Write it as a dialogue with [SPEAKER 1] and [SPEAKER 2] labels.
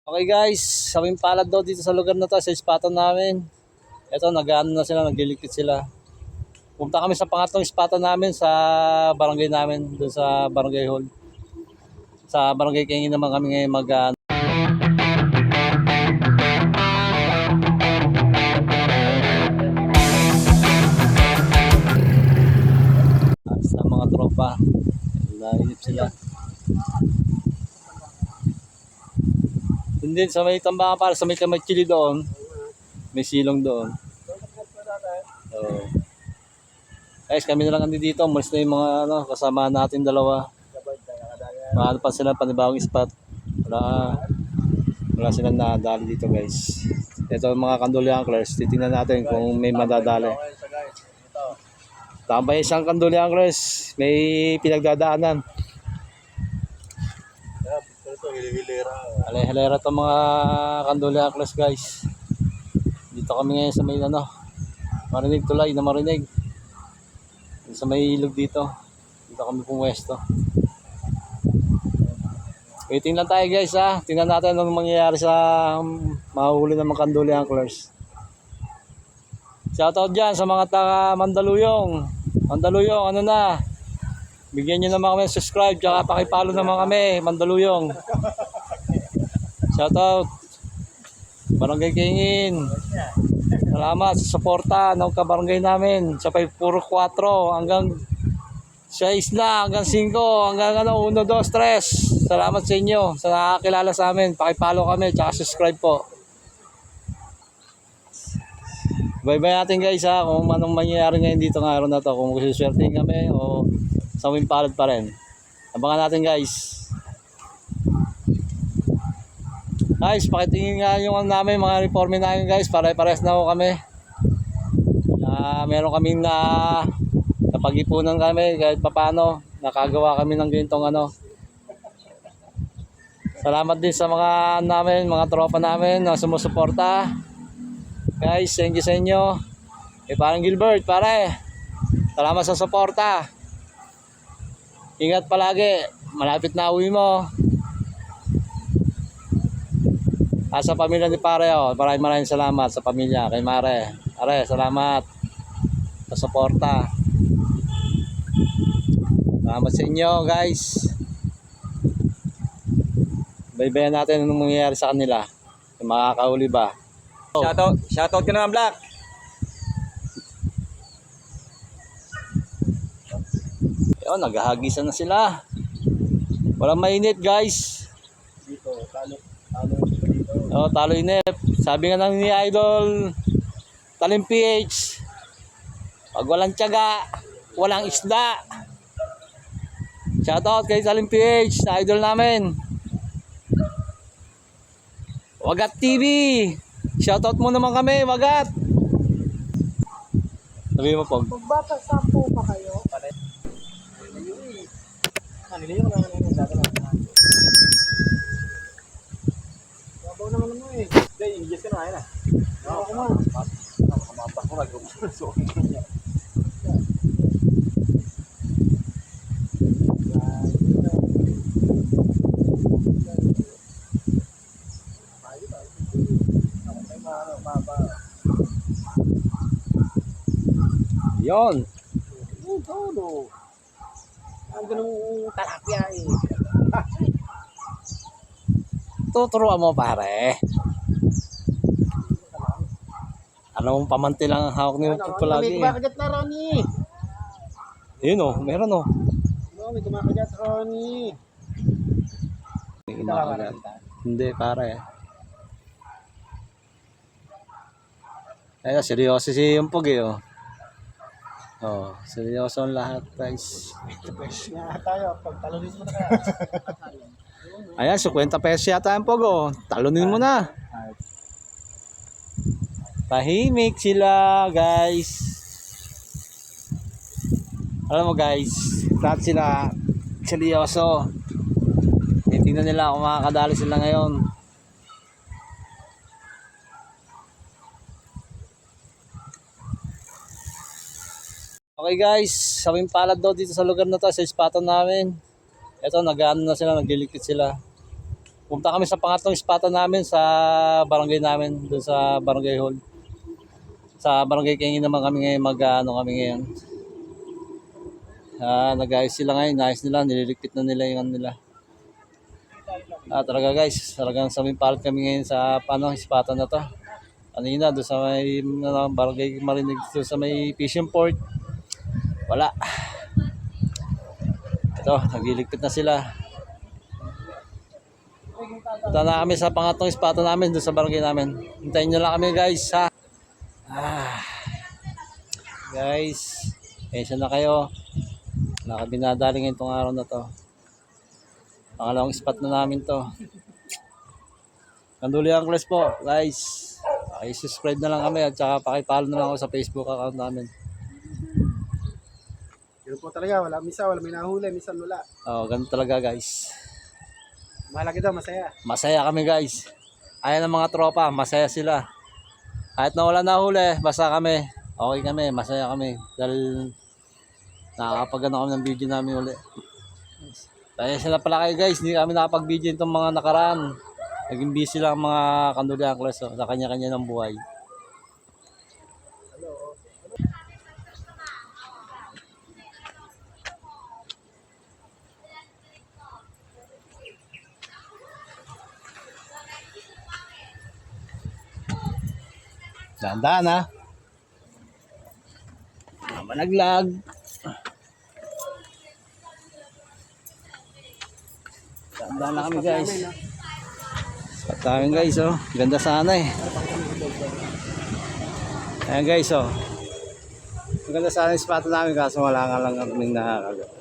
[SPEAKER 1] Okay guys, sabing palad daw dito sa lugar na to, sa ispatan namin. Ito, nag-ano na sila, nagliligpit sila. Pumunta kami sa pangatlong ispatan namin sa barangay namin, doon sa barangay hall. Sa barangay Kingin naman kami ngayon sa mga tropa. Nainip sila. Doon din sa may tambakan para sa may Kamay-Chili doon. May silong doon. So, guys, kami na lang dito. Malis na yung mga kasama natin dalawa. Mahal pa sila panibagong spot. Wala silang nadali dito guys. Ito mga Kanduli Anglers. Titingnan natin kung may madadali. Tambay isang Kanduli Anglers. May pinagdadaanan. Hilera to mga Kanduli Anglers guys. Dito kami ngayon sa may marinig tulay na marinig. Sa may ilog dito. Dito kami pumwesto. Waiting lang tayo guys ha. Tingnan natin anong mangyayari sa mahuhuli ng mga Kanduli Anglers. Shoutout dyan sa mga taga Mandaluyong. Mandaluyong, ano na? Bigyan nyo naman kami subscribe tsaka pakipalo naman kami, Mandaluyong. Shoutout. Barangay Kingin. Salamat sa suporta ng kabarangay namin. Sa puro 4 hanggang 6 na, hanggang 5, hanggang 1, 2, 3. Salamat sa inyo sa nakakilala sa amin. Pakipalo kami tsaka subscribe po. Bye-bye natin guys ha, kung anong mangyayari ngayon dito ng araw na to. Kung suswertein kami o sawing palad pa rin. Abangan natin guys. Guys, pakitingin nga yung namin mga reforme namin guys. Pare-pares na ho kami. Meron kaming napag-ipunan kami kahit papano. Nakagawa kami ng ganitong Salamat din sa mga namin, mga tropa namin na sumusuporta. Guys, thank you sa inyo. Parang Gilbert, pare. Salamat sa suporta. Ingat palagi. Malapit na uwi mo. Sa pamilya ni pare, maraming salamat sa pamilya kay Mare. Pare, salamat sa suporta. Salamat sa inyo, guys. Baybayan natin anong mangyayari sa kanila. Yung makakahuli ba?
[SPEAKER 2] Shoutout ka naman, Black.
[SPEAKER 1] Ayun, naghahagisan na sila. Walang mainit, guys.
[SPEAKER 2] Dito, talo
[SPEAKER 1] Talo inip. Sabi nga ng ni Idol Talim PH, pag walang tiyaga, walang isda. Shoutout kay Talim PH, na idol namin. Wagat TV, shoutout mo naman kami, Wagat. Sabi mo po.
[SPEAKER 3] Magbabasampo pa kayo?
[SPEAKER 2] Niliyo ko naman yung dati lang. Babaw naman mo eh. Hindi, i-adjust ka na kaya na. Oo, ako man. Nakamapas ko, nag-gusto.
[SPEAKER 1] Yon.
[SPEAKER 2] Todo. Ang ganung talapia eh.
[SPEAKER 1] Tuturuan mo pare. Anong pamanti lang ang hawak niyo palagi.
[SPEAKER 2] May kumakagat na Ronnie.
[SPEAKER 1] Yun meron
[SPEAKER 2] May kumakagat Ronnie.
[SPEAKER 1] Hindi pare. Ay, seryoso si Yumpog seryoso ang lahat guys.
[SPEAKER 2] Nga tayo, pag talunin mo na kaya.
[SPEAKER 1] Ayan, 50 pesos yata ang Pogo. Talunin mo na. Tahimik sila guys. Alam mo guys, lahat sila seryoso. Tingnan nila kung makakadali sila ngayon. Okay guys, sabing palad daw dito sa lugar na to, sa ispatan namin. Ito, nag-ano na sila, nagliligpit sila. Punta kami sa pangatlong spot namin sa barangay namin, doon sa barangay hall. Sa barangay Kingin naman kami ngayon, kami ngayon. Nag-ayos sila ngayon, naayos nila, nililigpit na nila yung ano nila. Talaga guys, talagang sabimpalad kami ngayon sa spot na to. Kanina doon sa may barangay Marinig, doon sa may fishing port. Wala. Ito, nagliligpit na sila. Punta na kami sa pangatlong spot namin doon sa barangay namin. Hintayin nyo lang kami guys ha. Guys, pasensya na kayo. Wala kami nadali ngayon itong araw na to. Pangalawang spot na namin to. Kanduli Anglers po guys. Paki-subscribe na lang kami at saka paki-follow na lang ako sa Facebook account namin.
[SPEAKER 2] Yun po talaga, wala misa, wala may nahuli, minsan wala.
[SPEAKER 1] Ganun talaga guys.
[SPEAKER 2] Mahalaga daw, masaya.
[SPEAKER 1] Masaya kami guys. Ayan ang mga tropa, masaya sila. Kahit na wala nahuli, basta kami. Okay kami, masaya kami. Dahil nakakapagano kami ng video namin uli. Kaya sila pala kayo guys, hindi kami nakapag-video itong mga nakaraan. Naging busy lang ang mga Kanduli Anglers sa kanya-kanya ng buhay. Dahan-dahan ha. Managlag. Dahan-dahan na kami guys. At namin guys oh. Ganda sana eh. Ayan guys oh. Maganda sana yung spot namin kaso wala nga lang kaming nakakagat.